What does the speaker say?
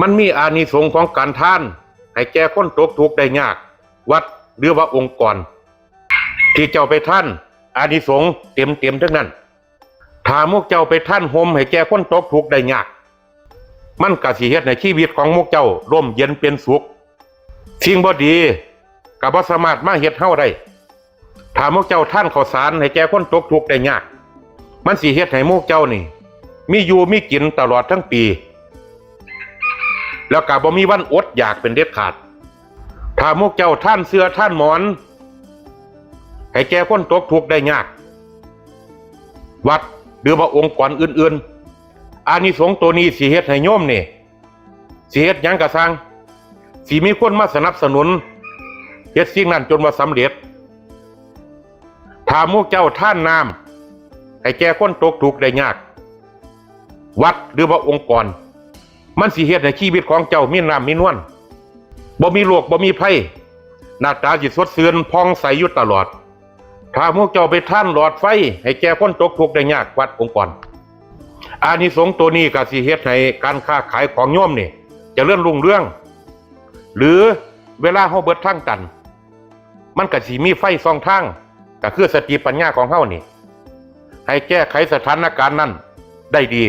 มันมีอานิสงส์ของการทานให้แก่คนตกทุกข์ได้ยากวัดหรือว่าองค์กรที่เจ้าไปท่านอานิสงส์เต็มทั้งนั้นถ้ามุกเจ้าไปท่านห่มให้แก่คนตกทุกข์ได้ยากมันก็สิเฮ็ดให้ชีวิตของมุกเจ้าร่มเย็นเป็นสุขสิ่งบ่ดีก็บ่สามารถมาเฮ็ดเฮาได้ถ้ามุกเจ้าท่านข้าวสารให้แก่คนตกทุกข์ได้ยากมันสิเฮ็ดให้มุกเจ้านี่มีอยู่มีกินตลอดทั้งปีแล้วก็บ่มีวันอดอยากเป็นเด็ดขาดถ้ามุกเจ้าท่านเสื้อท่านหมอนให้แก่คนตกทุกข์ได้ยากวัดหรือว่าองค์กรอื่นๆอานิสงส์ตัวนี้สิเฮ็ดให้โยมนี่สิเฮ็ดหยังก็สร้างสิมีคนมาสนับสนุนเฮ็ดสิ่งนั้นจนว่าสำเร็จถ้ามุกเจ้าท่านน้ำให้แก่คนตกทุกข์ได้ยากวัดหรือว่าองค์กรมันสิเฮ็ดให้ชีวิตของเจ้ามีน้ำมีนวลบ่มีโรคบ่มีภัยหน้าตาสิสดชื่นผ่องใสอยู่ตลอดถ้าพวกเจ้าไปท่านหลอดไฟให้แก่คนตกทุกข์ได้ยากวัดองค์กรอานิสงส์ตัวนี้ก็สิเฮ็ดให้การค้าขายของโยมนี่เจริญรุ่งเรืองหรือเวลาเฮาเบิดทางตันมันก็สิมีไฟส่องทางก็คือสติปัญญาของเฮานี่ให้แก้ไขสถานการณ์นั้นได้ดี